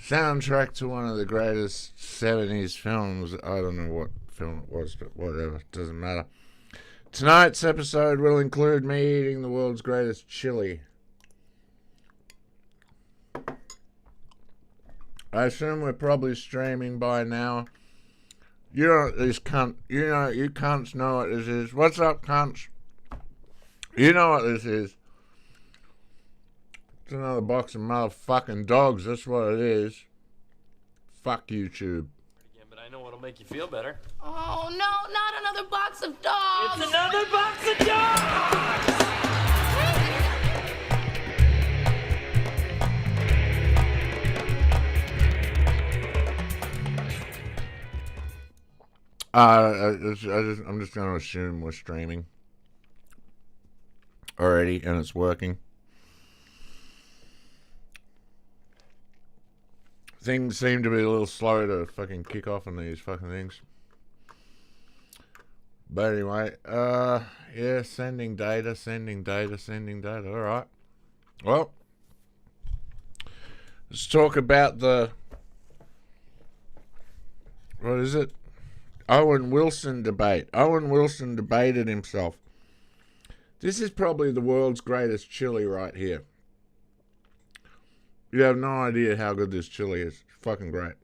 Soundtrack to one of the greatest 70s films. I don't know what film it was, but whatever. Doesn't matter. Tonight's episode will include me eating the world's greatest chili. I assume we're probably streaming by now. You know what this cunt. You cunts know what this is. What's up, cunts? You know what this is. It's another box of motherfucking dogs. That's what it is. Fuck YouTube. Again, but I know what'll make you feel better. Oh no, not another box of dogs! It's another box of dogs! I'm just going to assume we're streaming already and it's working. Things seem to be a little slow to fucking kick off on these fucking things. But anyway, yeah, sending data. Alright. Well, let's talk about the, what is it? Owen Wilson debate. Owen Wilson debated himself. This is probably the world's greatest chili right here. You have no idea how good this chili is. It's fucking great.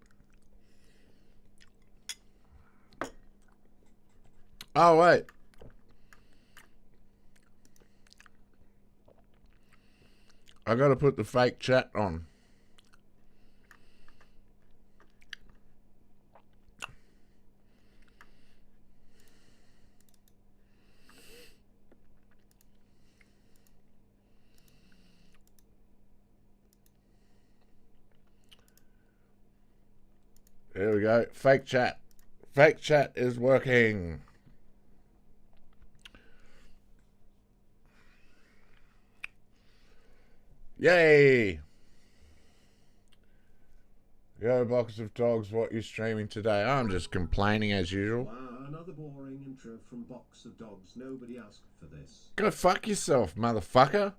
Oh, wait. I gotta put the fake chat on. There we go. Fake chat. Fake chat is working. Yay! Yo, Box of Dogs, what you streaming today? I'm just complaining as usual. Wow, another boring intro from Box of Dogs. Nobody asked for this. Go fuck yourself, motherfucker.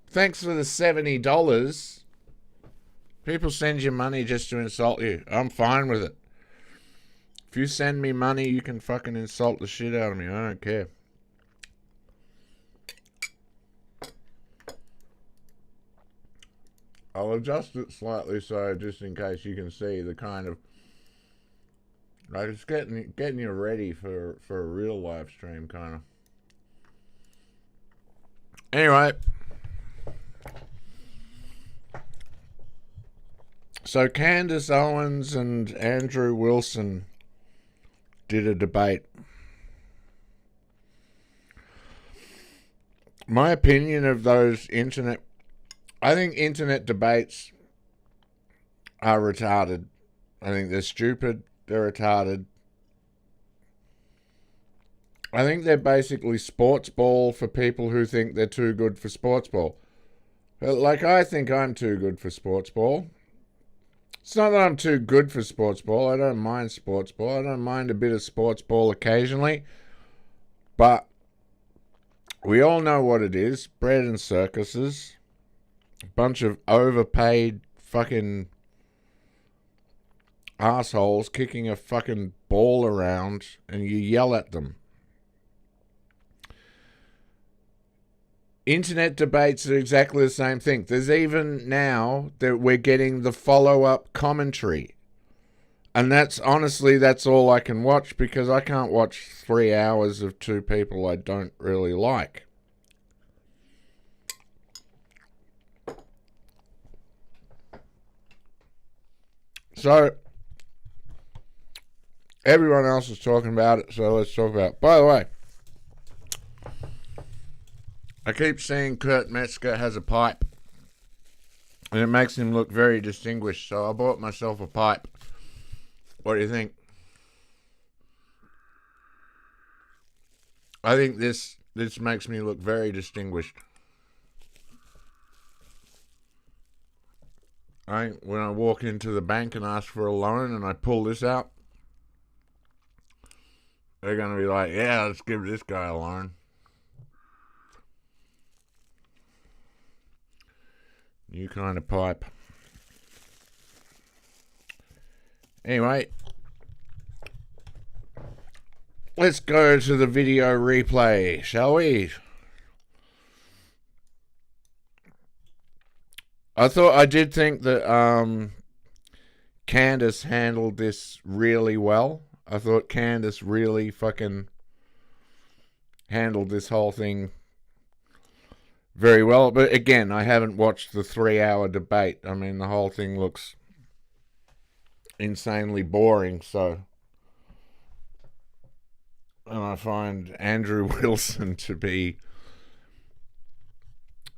Thanks for the $70. People send you money just to insult you. I'm fine with it. If you send me money, you can fucking insult the shit out of me. I don't care. I'll adjust it slightly so just in case you can see the kind of, like, it's getting you ready for a real live stream kind of. Anyway. So Candace Owens and Andrew Wilson did a debate. My opinion of those I think internet debates are retarded. I think they're stupid. They're retarded. I think they're basically sports ball for people who think they're too good for sports ball. Like, I think I'm too good for sports ball. It's not that I'm too good for sports ball. I don't mind sports ball. I don't mind a bit of sports ball occasionally. But we all know what it is. Bread and circuses. A bunch of overpaid fucking assholes kicking a fucking ball around and you yell at them. Internet debates are exactly the same thing. There's even now that we're getting the follow-up commentary. And that's all I can watch because I can't watch 3 hours of two people I don't really like. So, everyone else is talking about it, so let's talk about it. By the way, I keep seeing Kurt Metzger has a pipe, and it makes him look very distinguished, so I bought myself a pipe. What do you think? I think this makes me look very distinguished. When I walk into the bank and ask for a loan and I pull this out, they're going to be like, yeah, let's give this guy a loan. New kind of pipe. Anyway, let's go to the video replay, shall we? I did think that Candace handled this really well. I thought Candace really fucking handled this whole thing very well. But again, I haven't watched the 3-hour debate. I mean, the whole thing looks insanely boring, so... And I find Andrew Wilson to be...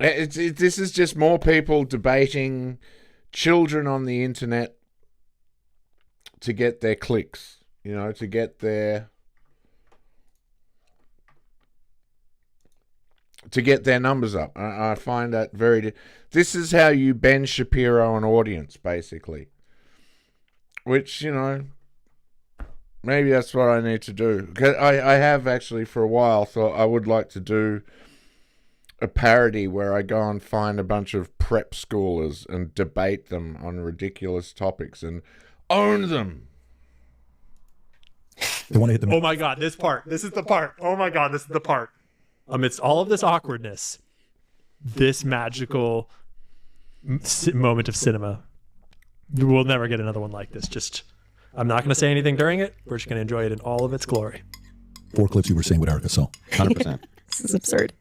This is just more people debating children on the internet to get their clicks, you know, to get their numbers up. I find that very... This is how you Ben Shapiro an audience, basically. Which, you know, maybe that's what I need to do. 'Cause I have actually for a while thought I would like to do a parody where I go and find a bunch of prep schoolers and debate them on ridiculous topics and own them. They want to hit the... Oh my God, this part. This is the part. Oh my God, this is the part. Amidst all of this awkwardness, this magical moment of cinema. We'll never get another one like this. Just, I'm not going to say anything during it. We're just going to enjoy it in all of its glory. 4 clips you were saying with Erica, so 100%. This is absurd.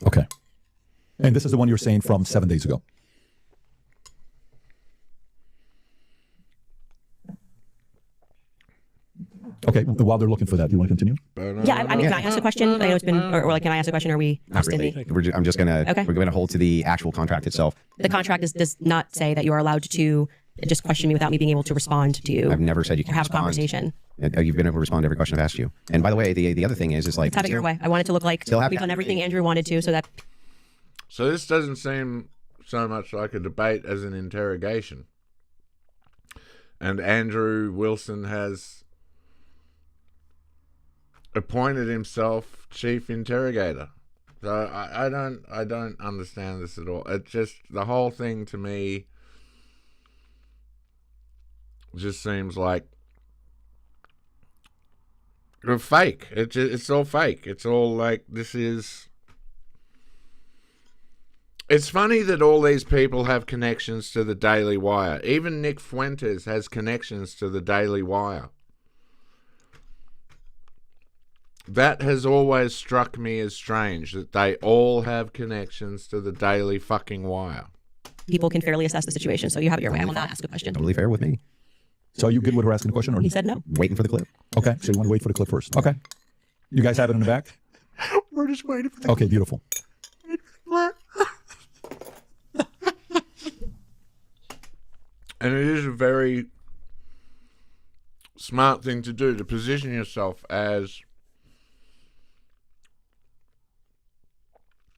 okay. And this is the one you were saying from 7 days ago. Okay, while they're looking for that, do you want to continue? Yeah, I mean, can I ask a question? I know it's been, or like, can I ask a question? Are we Not really. I'm just gonna. Okay. We're gonna hold to the actual contract itself. The contract does not say that you are allowed to just question me without me being able to respond to you. I've never said you or can have respond. a conversation. You've been able to respond to every question I've asked you. And by the way, the other thing is like... Let's have it your way. I want it to look like we've done everything Andrew wanted to, so that... So this doesn't seem so much like a debate as an interrogation. And Andrew Wilson has appointed himself chief interrogator. So I don't understand this at all. It just, the whole thing to me just seems like fake. It's all fake. It's all like, this is... It's funny that all these people have connections to the Daily Wire. Even Nick Fuentes has connections to the Daily Wire. That has always struck me as strange, that they all have connections to the Daily fucking Wire. people can fairly assess the situation. So you have it your way. I will not ask a question. Totally fair with me. So are you good with her asking a question? Or He said no. Waiting for the clip. Okay, so you want to wait for the clip first. Okay. You guys have it in the back? We're just waiting for the Okay, beautiful. And it is a very smart thing to do, to position yourself as,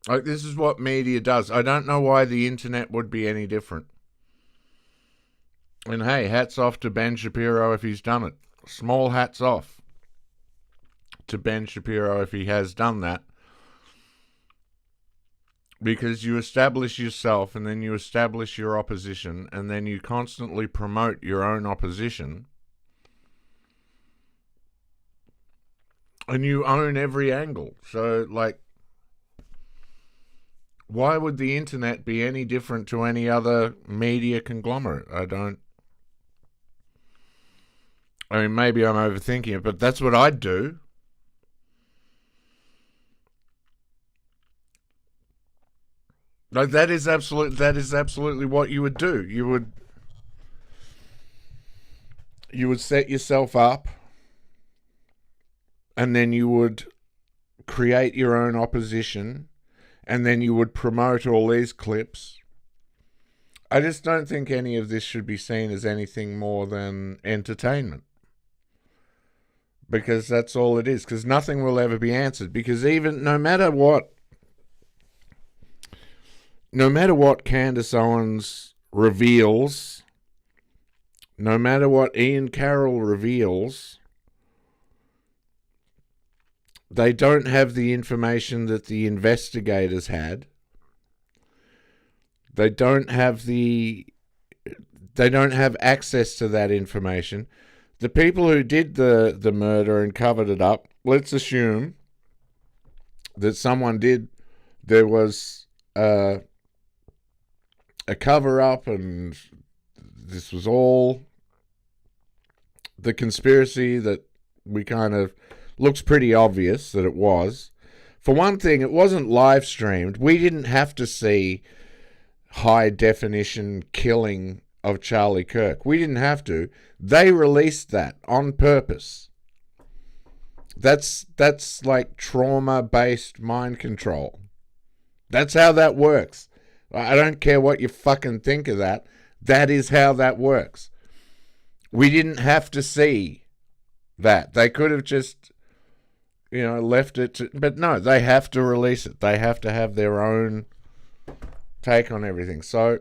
like, this is what media does. I don't know why the internet would be any different. And hey, hats off to Ben Shapiro if he's done it. Small hats off to Ben Shapiro if he has done that. Because you establish yourself, and then you establish your opposition, and then you constantly promote your own opposition. And you own every angle. So, like, why would the internet be any different to any other media conglomerate? I mean, maybe I'm overthinking it, but that's what I'd do. Like, that is absolutely what you would do. You would set yourself up, and then you would create your own opposition, and then you would promote all these clips. I just don't think any of this should be seen as anything more than entertainment. Because that's all it is. Because nothing will ever be answered. Because even, no matter what Candace Owens reveals, no matter what Ian Carroll reveals, they don't have the information that the investigators had. They don't have the They don't have access to that information. The people who did the murder and covered it up, let's assume that someone did, there was a cover-up and this was all the conspiracy that we kind of looks pretty obvious that it was. For one thing, it wasn't live streamed. We didn't have to see high definition killing of Charlie Kirk. We didn't have to. They released that on purpose. That's like trauma-based mind control. That's how that works. I don't care what you fucking think of that. That is how that works. We didn't have to see that. They could have just, left it to, but no, they have to release it. They have to have their own take on everything. So,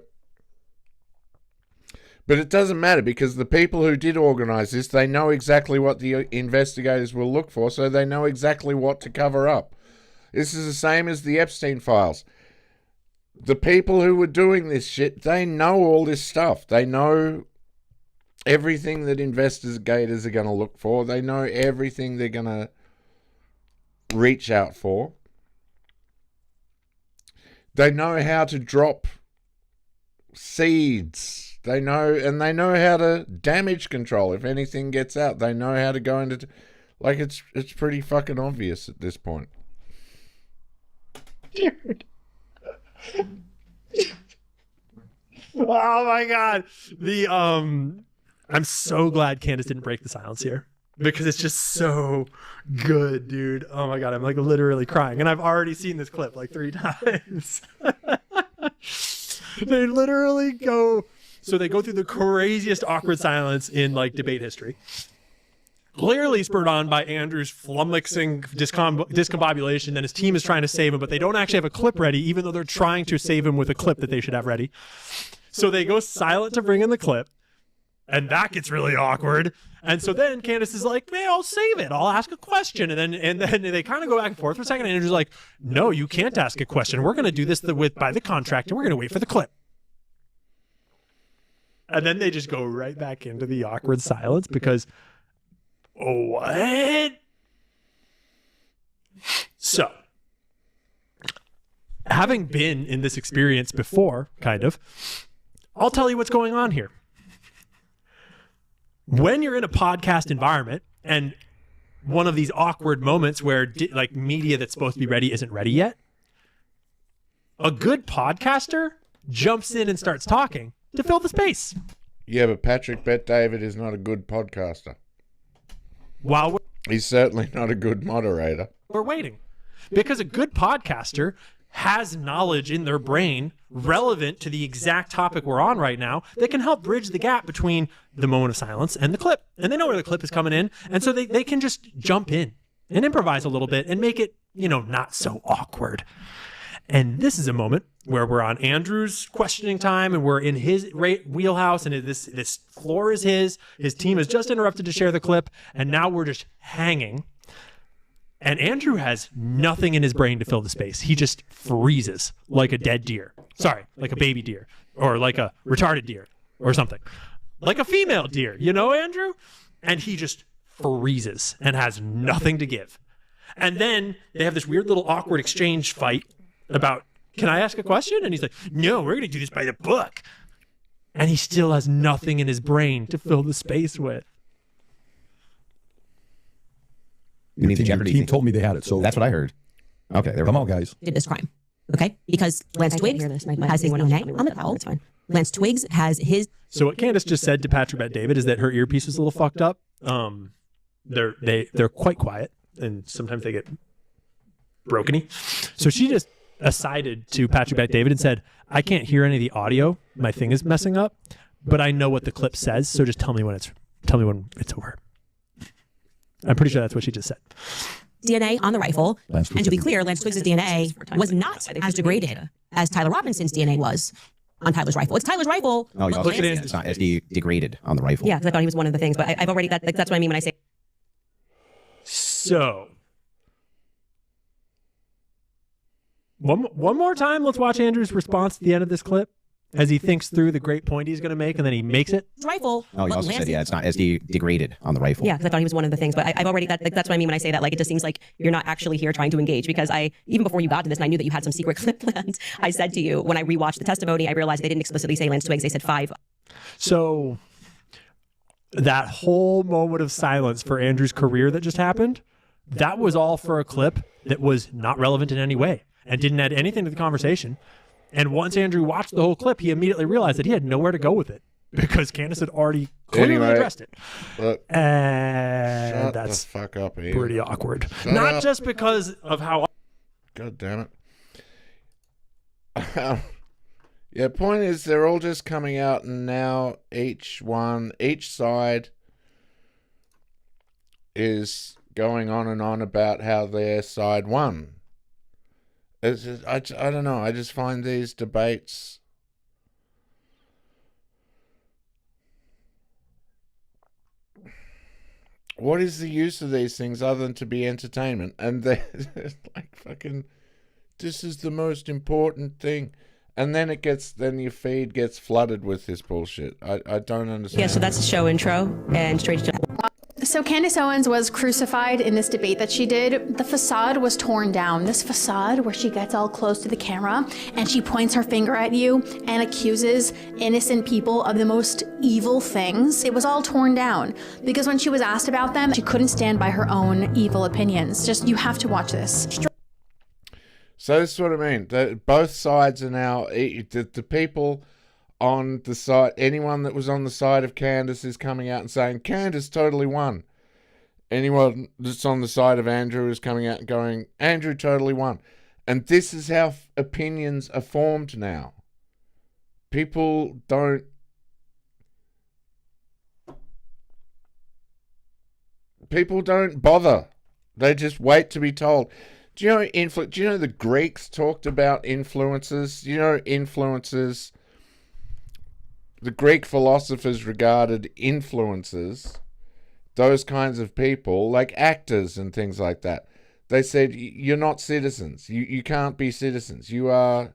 but it doesn't matter because the people who did organize this, they know exactly what the investigators will look for, so they know exactly what to cover up. This is the same as the Epstein files. The people who were doing this shit, they know all this stuff. They know everything that investigators are going to look for. They know everything they're going to reach out for. They know how to drop seeds. They know how to damage control if anything gets out. They know how to go into, like, it's pretty fucking obvious at this point. Dude. Oh my god. I'm so glad Candace didn't break the silence here because it's just so good, dude. Oh my god, I'm like literally crying, and I've already seen this clip like 3 times. They literally go through the craziest awkward silence in like debate history. Clearly spurred on by Andrew's flummoxing discombobulation, and his team is trying to save him, but they don't actually have a clip ready, even though they're trying to save him with a clip that they should have ready. So they go silent to bring in the clip, and that gets really awkward. And so then Candace is like, man, I'll save it. I'll ask a question. And then they kind of go back and forth for a second, and Andrew's like, no, you can't ask a question. We're going to do this by the contract, and we're going to wait for the clip. And then they just go right back into the awkward silence because... What? So, having been in this experience before, kind of, I'll tell you what's going on here. When you're in a podcast environment and one of these awkward moments where like media that's supposed to be ready isn't ready yet, a good podcaster jumps in and starts talking to fill the space. Yeah, but Patrick Bet-David is not a good podcaster. While he's certainly not a good moderator. We're waiting. Because a good podcaster has knowledge in their brain relevant to the exact topic we're on right now that can help bridge the gap between the moment of silence and the clip. And they know where the clip is coming in. And so they can just jump in and improvise a little bit and make it, not so awkward. And this is a moment where we're on Andrew's questioning time and we're in his wheelhouse and this floor is his. His team has just interrupted to share the clip and now we're just hanging. And Andrew has nothing in his brain to fill the space. He just freezes like a dead deer. Sorry, like a baby deer or like a retarded deer or something. Like a female deer, Andrew? And he just freezes and has nothing to give. And then they have this weird little awkward exchange fight about, can I ask a question? And he's like, no, we're going to do this by the book. And he still has nothing in his brain to fill the space with. Your team told me they had it, so that's what I heard. Okay, there we come go. on, guys. Did this crime, okay? Because Lance Twiggs has his DNA on the towel. It's fine. Lance Twiggs has his... So what Candace just said to Patrick Bet-David is that her earpiece was a little fucked up. They're quite quiet, and sometimes they get brokeny. So she just assided to Patrick Bet-David and said, I can't hear any of the audio. My thing is messing up, but I know what the clip says, so just tell me when it's over. I'm pretty sure that's what she just said. DNA on the rifle. And to be clear, Lance Twiggs' DNA was not as degraded as Tyler Robinson's DNA was on Tyler's rifle. It's Tyler's rifle. Oh, you also said it's not as degraded on the rifle. Yeah, because I thought he was one of the things, but I've already, that's what I mean when I say. So, one more time, let's watch Andrew's response at the end of this clip. as he thinks through the great point he's going to make, and then he makes it. Rifle. Oh, you also said, yeah, it's not as degraded on the rifle. Yeah, because I thought he was one of the things. But I've already, that's what I mean when I say that. Like, it just seems like you're not actually here trying to engage. Because even before you got to this, and I knew that you had some secret clip plans, I said to you, when I rewatched the testimony, I realized they didn't explicitly say Lance Twigs. They said 5. So that whole moment of silence for Andrew's career that just happened, that was all for a clip that was not relevant in any way and didn't add anything to the conversation. And once Andrew watched the whole clip, he immediately realized that he had nowhere to go with it because Candace had already clearly addressed it. Look, and that's the fuck up, Ian. pretty awkward. Shut Not up. just because of how... God damn it. Yeah, point is they're all just coming out, and now each side is going on and on about how their side won. It's just, I don't know. I just find these debates what is the use of these things other than to be entertainment? And they're like fucking, this is the most important thing. And then then your feed gets flooded with this bullshit. I don't understand. Yeah, so that's the show intro and straight to... So Candace Owens was crucified in this debate that she did. The facade was torn down. This facade where she gets all close to the camera and she points her finger at you and accuses innocent people of the most evil things. It was all torn down because when she was asked about them, she couldn't stand by her own evil opinions. Just, you have to watch this. So this is what I mean. Both sides are now, the people on the side, anyone that was on the side of Candace is coming out and saying, Candace totally won. Anyone that's on the side of Andrew is coming out and going, Andrew totally won. And this is how opinions are formed now. People don't bother. They just wait to be told. Do you know the Greeks talked about influences? Do you know influences? The Greek philosophers regarded influencers, those kinds of people, like actors and things like that. They said, you're not citizens. You can't be citizens. You are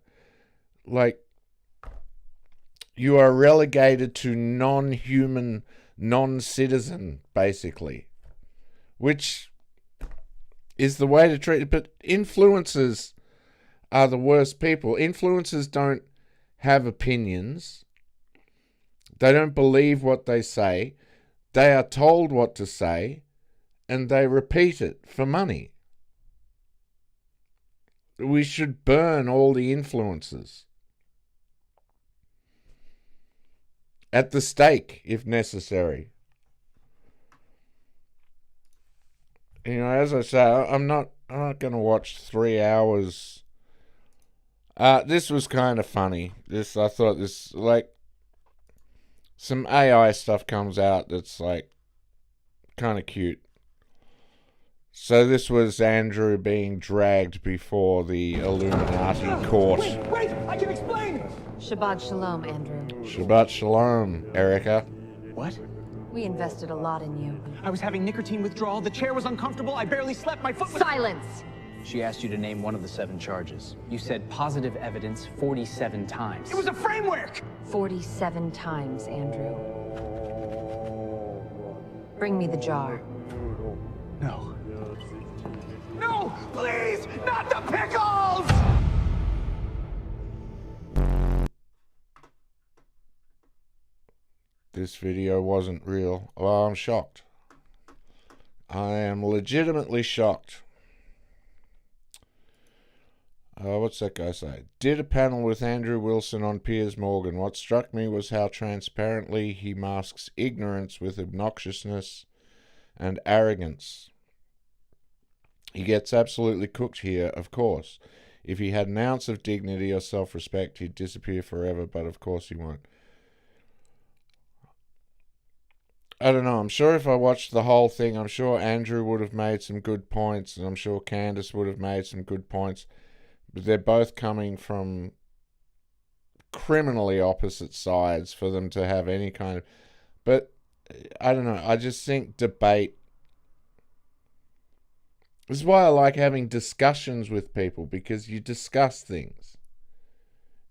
relegated to non-human, non-citizen, basically. Which is the way to treat it. But influencers are the worst people. Influencers don't have opinions. They don't believe what they say. They are told what to say, and they repeat it for money. We should burn all the influencers at the stake, if necessary. You know, as I say, I'm not going to watch 3 hours. This was kind of funny. I thought this, like, some AI stuff comes out that's like kind of cute. So this was Andrew being dragged before the Illuminati court. Wait, I can explain! Shabbat shalom, Andrew. Shabbat shalom, Erica. What? We invested a lot in you. I was having nicotine withdrawal, the chair was uncomfortable, I barely slept, my foot was... Silence! She asked you to name one of the 7 charges. You said positive evidence 47 times. It was a framework! 47 times, Andrew. Bring me the jar. No. No! Please! Not the pickles! This video wasn't real. Well, I'm shocked. I am legitimately shocked. What's that guy say? Did a panel with Andrew Wilson on Piers Morgan. What struck me was how transparently he masks ignorance with obnoxiousness and arrogance. He gets absolutely cooked here, of course. If he had an ounce of dignity or self-respect, he'd disappear forever, but of course he won't. I don't know. I'm sure if I watched the whole thing, I'm sure Andrew would have made some good points, and I'm sure Candace would have made some good points. But they're both coming from criminally opposite sides for them to have any kind of... But, I don't know. I just think debate... This is why I like having discussions with people, because you discuss things.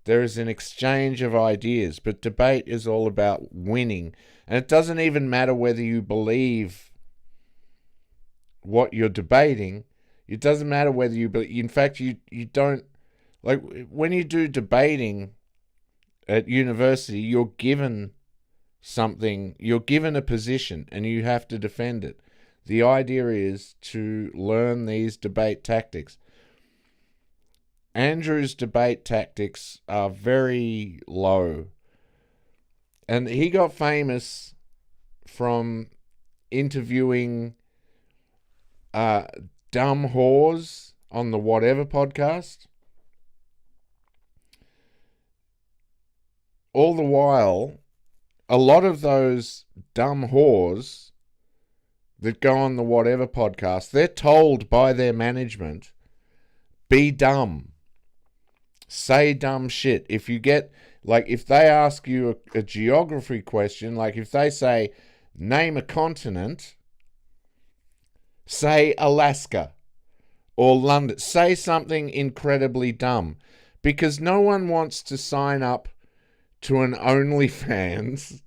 There is an exchange of ideas, but debate is all about winning. And it doesn't even matter whether you believe what you're debating. It doesn't matter whether you believe. In fact, you don't. Like, when you do debating at university, you're given something, you're given a position, and you have to defend it. The idea is to learn these debate tactics. Andrew's debate tactics are very low. And he got famous from interviewing dumb whores on the Whatever podcast. All the while, a lot of those dumb whores that go on the Whatever podcast, they're told by their management, be dumb. Say dumb shit. If you get, like, if they ask you a geography question, like if they say, name a continent, say Alaska or London. Say something incredibly dumb, because no one wants to sign up to an OnlyFans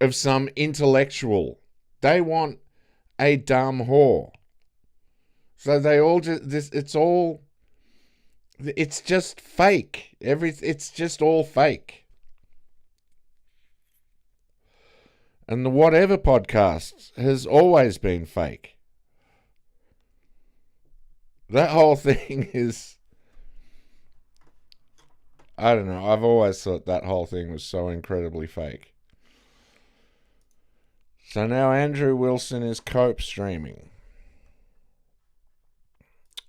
of some intellectual. They want a dumb whore. So they all just, it's just fake. It's just all fake. And the Whatever podcast has always been fake. That whole thing is, I don't know, I've always thought that whole thing was so incredibly fake. So now Andrew Wilson is cope streaming.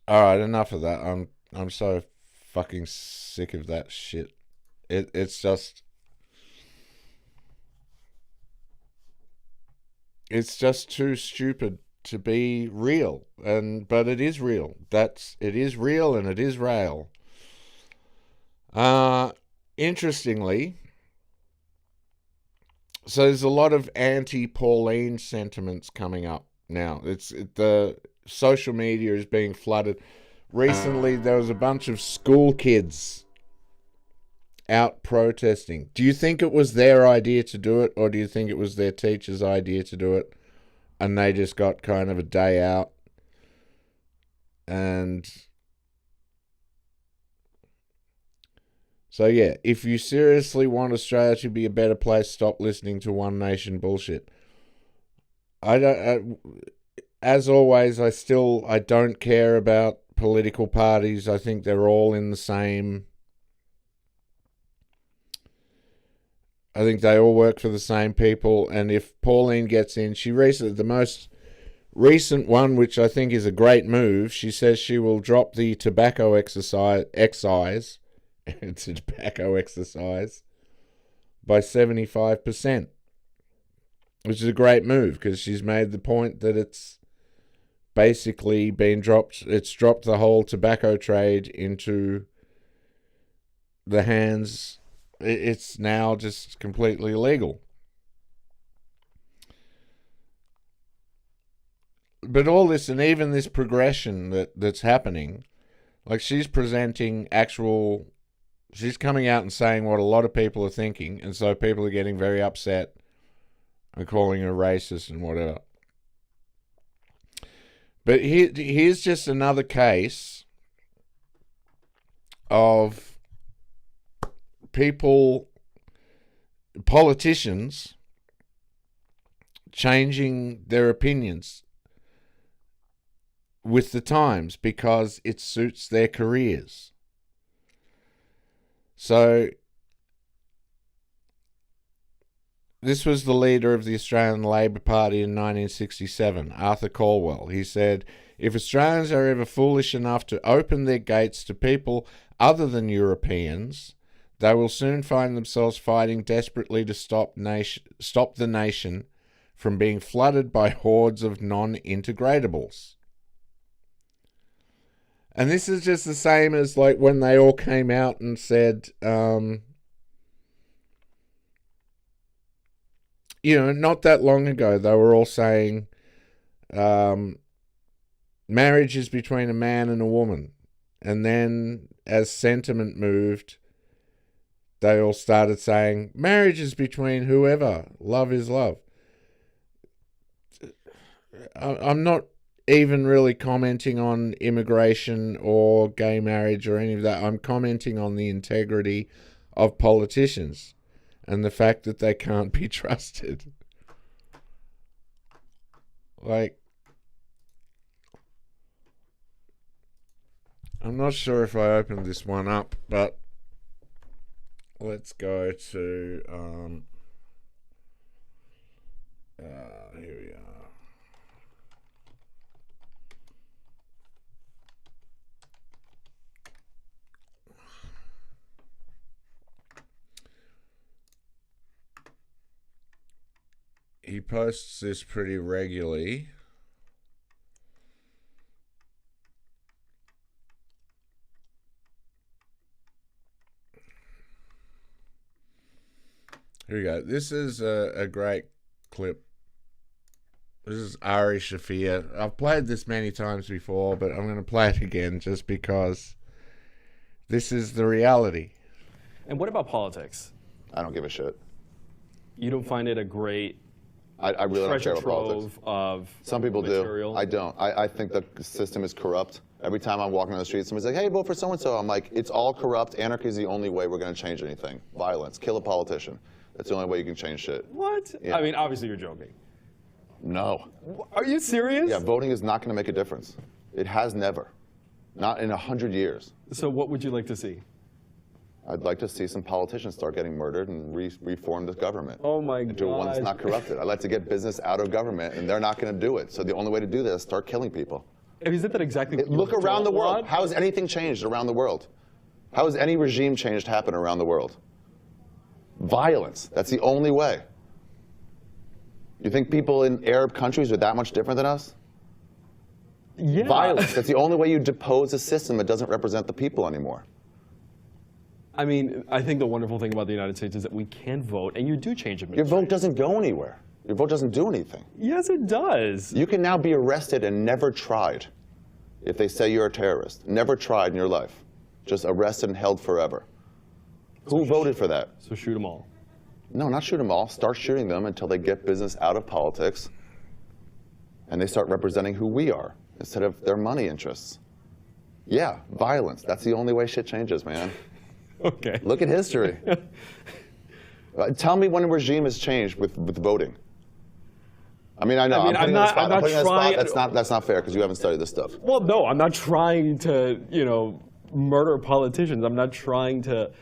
Alright, enough of that. I'm so fucking sick of that shit. It's just too stupid to be real. But it is real. It is real and it is real. Interestingly, so there's a lot of anti-Pauline sentiments coming up now. The social media is being flooded. Recently, there was a bunch of school kids out protesting. Do you think it was their idea to do it, or do you think it was their teacher's idea to do it, and they just got kind of a day out? And so, yeah, if you seriously want Australia to be a better place, stop listening to One Nation bullshit. As always, I don't care about political parties. I think they're all in the same. I think they all work for the same people. And if Pauline gets in, the most recent one, which I think is a great move, she says she will drop the tobacco excise. It's a tobacco exercise by 75%, which is a great move because she's made the point that it's basically been dropped. It's dropped the whole tobacco trade into the hands. It's now just completely illegal. But all this, and even this progression that's happening, like she's presenting actual. She's coming out and saying what a lot of people are thinking, and so people are getting very upset and calling her racist and whatever. But here's just another case of politicians changing their opinions with the times because it suits their careers. So, this was the leader of the Australian Labor Party in 1967, Arthur Calwell. He said, if Australians are ever foolish enough to open their gates to people other than Europeans, they will soon find themselves fighting desperately to stop the nation from being flooded by hordes of non-integratables. And this is just the same as like when they all came out and said, not that long ago, they were all saying marriage is between a man and a woman. And then as sentiment moved, they all started saying, marriage is between whoever, love is love. I'm not even really commenting on immigration or gay marriage or any of that. I'm commenting on the integrity of politicians and the fact that they can't be trusted. Like, I'm not sure if I opened this one up, but let's go to here we are. He posts this pretty regularly. Here we go. This is a great clip. This is Ari Shafir. I've played this many times before, but I'm going to play it again just because this is the reality. And what about politics? I don't give a shit. You don't find it a great I really don't care about politics. Of some people material? do. I don't. I think the system is corrupt. Every time I'm walking on the street, somebody's like, hey, vote for so-and-so. I'm like, it's all corrupt. Anarchy is the only way we're going to change anything. Violence. Kill a politician. That's the only way you can change shit. What? Yeah. I mean, obviously you're joking. No. Are you serious? Yeah, voting is not going to make a difference. It has never. Not in 100 years. So what would you like to see? I'd like to see some politicians start getting murdered and reform this government. Oh my God. Into one that's not corrupted. I'd like to get business out of government, and they're not going to do it. So the only way to do this is start killing people. Isn't that exactly what Look you around the don't world. want? How has anything changed around the world? How has any regime change happen around the world? Violence. That's the only way. You think people in Arab countries are that much different than us? Yeah. Violence. That's the only way you depose a system that doesn't represent the people anymore. I mean, I think the wonderful thing about the United States is that we can vote, and you do change Your administration. vote doesn't go anywhere. Your vote doesn't do anything. Yes, it does. You can now be arrested and never tried if they say you're a terrorist. Never tried in your life. Just arrested and held forever. Who voted for that? So shoot them all. No, not shoot them all. Start shooting them until they get business out of politics and they start representing who we are instead of their money interests. Yeah, violence. That's the only way shit changes, man. Okay. Look at history. Tell me when a regime has changed with voting. I mean, I know. I'm not trying. That's not fair because you haven't studied this stuff. Well, no, I'm not trying to, murder politicians. I'm not trying to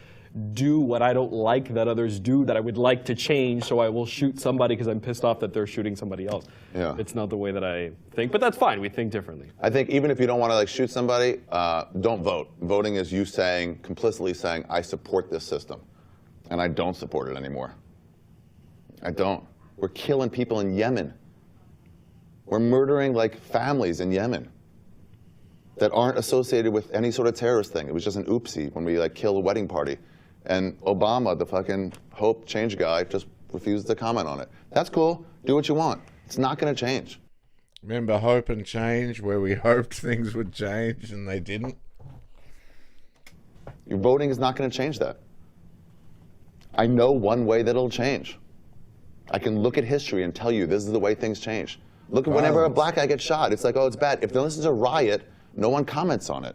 do what I don't like that others do that I would like to change, so I will shoot somebody because I'm pissed off that they're shooting somebody else. Yeah. It's not the way that I think, but that's fine. We think differently. I think even if you don't want to shoot somebody, don't vote. Voting is you saying, complicitly saying, I support this system, and I don't support it anymore. I don't. We're killing people in Yemen. We're murdering families in Yemen that aren't associated with any sort of terrorist thing. It was just an oopsie when we kill a wedding party. And Obama, the fucking hope change guy, just refused to comment on it. That's cool. Do what you want. It's not going to change. Remember Hope and Change, where we hoped things would change and they didn't? Your voting is not going to change that. I know one way that it'll change. I can look at history and tell you this is the way things change. Look at whenever a black guy gets shot, it's like, oh, it's bad. If this is a riot, no one comments on it.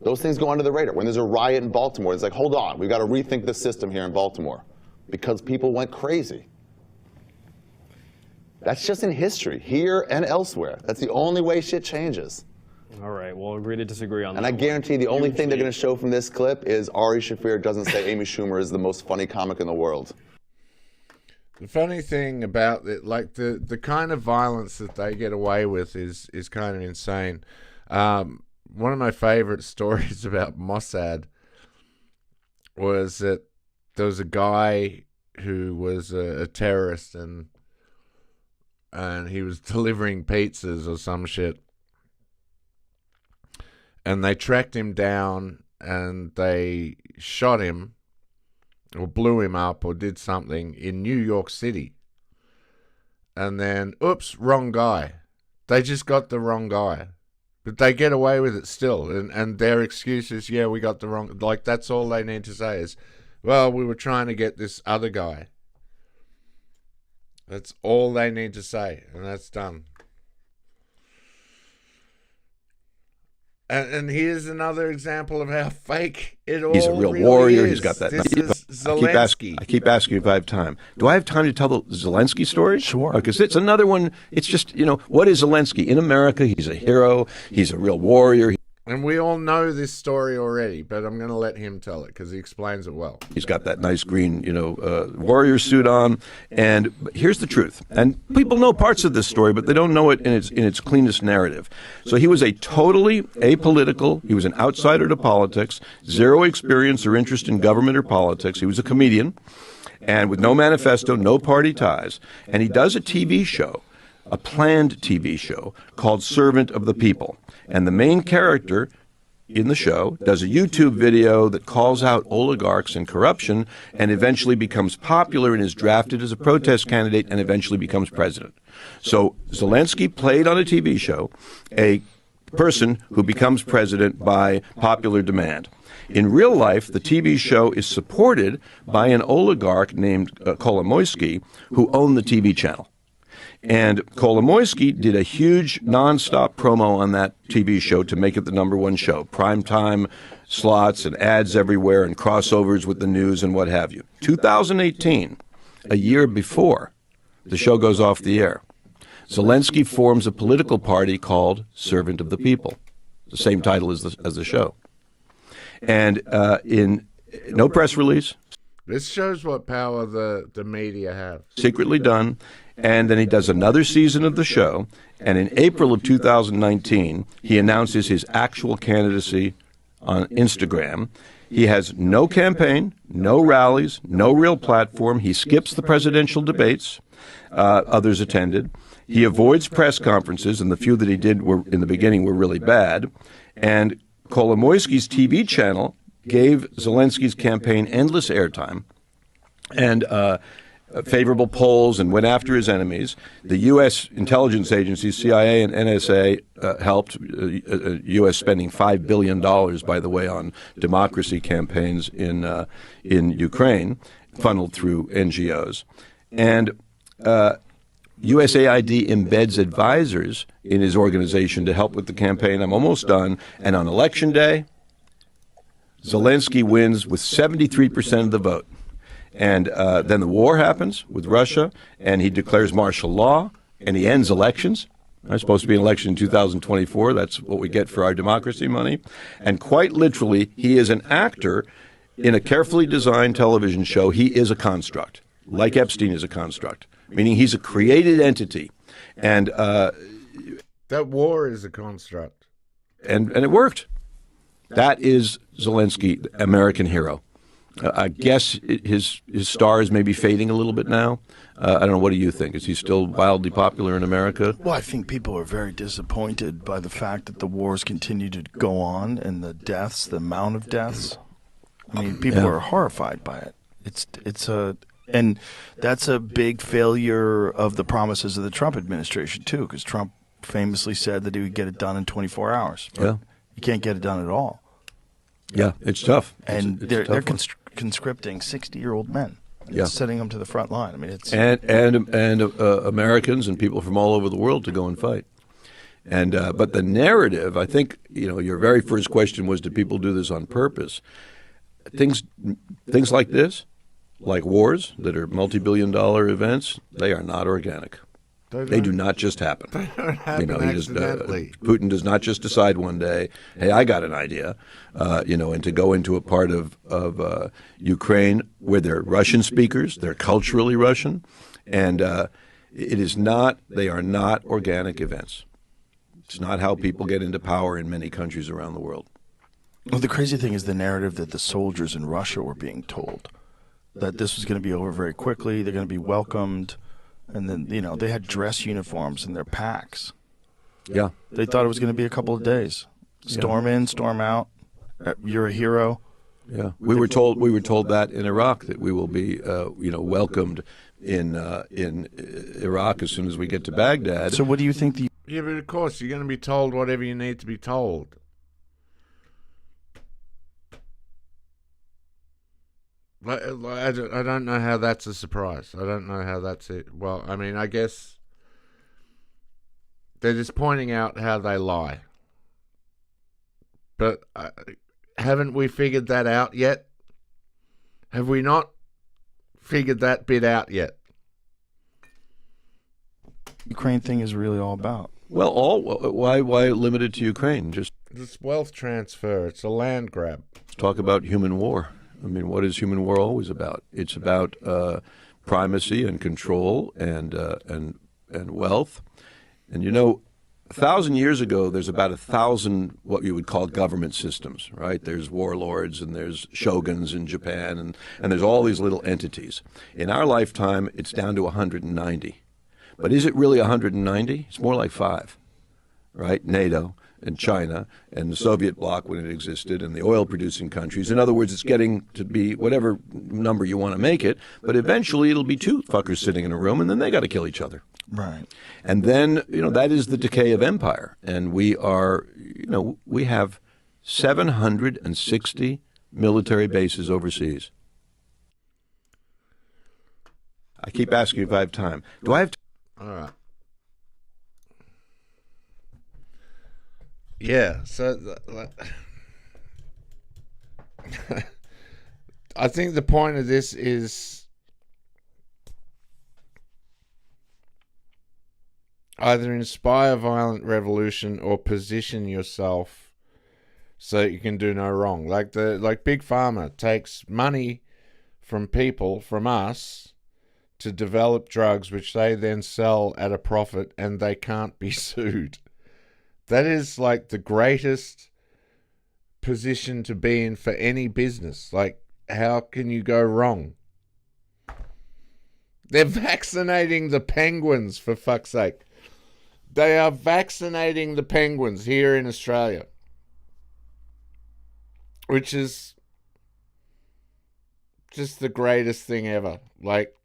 Those things go under the radar. When there's a riot in Baltimore, it's like, hold on, we've got to rethink the system here in Baltimore because people went crazy. That's just in history, here and elsewhere. That's the only way shit changes. All right, we'll agree to disagree on that. And I guarantee the only thing they're going to show from this clip is Ari Shafir doesn't say Amy Schumer is the most funny comic in the world. The funny thing about it, the kind of violence that they get away with is kind of insane. One of my favorite stories about Mossad was that there was a guy who was a terrorist and he was delivering pizzas or some shit. And they tracked him down and they shot him or blew him up or did something in New York City. And then, oops, wrong guy. They just got the wrong guy. But they get away with it still, and their excuse is, yeah, we got the wrong... Like, that's all they need to say is, well, we were trying to get this other guy. That's all they need to say, and that's done. And here's another example of how fake it all He's a real really warrior. is. He's got that. This is Zelensky. I keep asking if I have time. Do I have time to tell the Zelensky story? Sure. Because it's another one. It's just, what is Zelensky? In America, he's a hero. He's a real warrior. And we all know this story already, but I'm going to let him tell it because he explains it well. He's got that nice green, warrior suit on. And here's the truth. And people know parts of this story, but they don't know it in its cleanest narrative. So he was a totally apolitical. He was an outsider to politics, zero experience or interest in government or politics. He was a comedian, and with no manifesto, no party ties. And he does a TV show, a planned TV show called Servant of the People. And the main character in the show does a YouTube video that calls out oligarchs and corruption and eventually becomes popular and is drafted as a protest candidate and eventually becomes president. So Zelensky played on a TV show a person who becomes president by popular demand. In real life, the TV show is supported by an oligarch named Kolomoisky, who owned the TV channel. And Kolomoisky did a huge nonstop promo on that TV show to make it the #1 show. Primetime slots and ads everywhere and crossovers with the news and what have you. 2018, a year before the show goes off the air, Zelensky forms a political party called Servant of the People, the same title as the show. And in no press release. This shows what power the media have. Secretly done. And then he does another season of the show. And in April of 2019, he announces his actual candidacy on Instagram. He has no campaign, no rallies, no real platform. He skips the presidential debates. Others attended. He avoids press conferences, and the few that he did in the beginning were really bad. And Kolomoisky's TV channel gave Zelensky's campaign endless airtime and favorable polls and went after his enemies. The U.S. intelligence agencies, CIA and NSA, helped, U.S. spending $5 billion, by the way, on democracy campaigns in Ukraine, funneled through NGOs. And USAID embeds advisors in his organization to help with the campaign. I'm almost done. And on Election Day, Zelensky wins with 73% of the vote. And then the war happens with Russia, and he declares martial law, and he ends elections. There's supposed to be an election in 2024. That's what we get for our democracy money. And quite literally, he is an actor in a carefully designed television show. He is a construct, like Epstein is a construct, meaning he's a created entity. And that war is a construct. And it worked. That is Zelensky, American hero. I guess his star is maybe fading a little bit now. I don't know. What do you think? Is he still wildly popular in America? Well, I think people are very disappointed by the fact that the wars continue to go on and the deaths, the amount of deaths. I mean, people are horrified by it. And that's a big failure of the promises of the Trump administration too, because Trump famously said that he would get it done in 24 hours. Yeah, you can't get it done at all. Yeah, it's tough. And they're conscripting 60-year-old men. Yeah, setting them to the front line. I mean, it's and Americans and people from all over the world to go and fight. And but the narrative, I think, your very first question was, did people do this on purpose? Things like this, like wars that are multi-billion-dollar events, they are not organic. They do not just happen. They don't happen accidentally. Putin does not just decide one day, hey, I got an idea, and to go into a part of Ukraine where they're Russian speakers, they're culturally Russian, and they are not organic events. It's not how people get into power in many countries around the world. Well, the crazy thing is the narrative that the soldiers in Russia were being told, that this was going to be over very quickly, they're going to be welcomed. And then, they had dress uniforms in their packs. Yeah. They thought it was going to be a couple of days. Storm in, storm out. You're a hero. Yeah. We were told that in Iraq, that we will be, welcomed in Iraq as soon as we get to Baghdad. So what do you think Yeah, but of course, you're going to be told whatever you need to be told. I don't know how that's a surprise. I don't know how that's it. Well, I mean, I guess they're just pointing out how they lie. But haven't we figured that out yet? Have we not figured that bit out yet? Ukraine thing is really all about. Well, why limit it to Ukraine? Just It's wealth transfer. It's a land grab. let's talk about human war. I mean, what is human war always about? It's about primacy and control and wealth. And 1,000 years ago, there's about 1,000 what you would call government systems, right? There's warlords and there's shoguns in Japan and there's all these little entities. In our lifetime, it's down to 190. But is it really 190? It's more like 5, right? NATO and China and the Soviet bloc when it existed and the oil-producing countries. In other words, it's getting to be whatever number you want to make it, but eventually it'll be 2 fuckers sitting in a room and then they got to kill each other. Right. And then, that is the decay of empire. And we are, we have 760 military bases overseas. I keep asking if I have time. Do I have time? All right. Yeah, so I think the point of this is either inspire violent revolution or position yourself so you can do no wrong. Like Big Pharma takes money from people, from us, to develop drugs which they then sell at a profit and they can't be sued. That is like the greatest position to be in for any business. Like, how can you go wrong? They're vaccinating the penguins, for fuck's sake. They are vaccinating the penguins here in Australia, which is just the greatest thing ever. Like,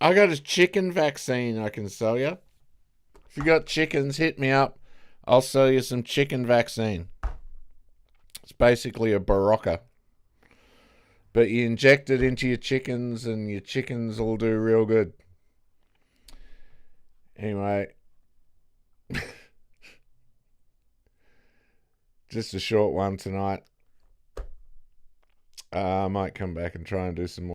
I got a chicken vaccine I can sell you. If you got chickens, hit me up. I'll sell you some chicken vaccine. It's basically a Barocca. But you inject it into your chickens and your chickens will do real good. Anyway. Just a short one tonight. I might come back and try and do some more.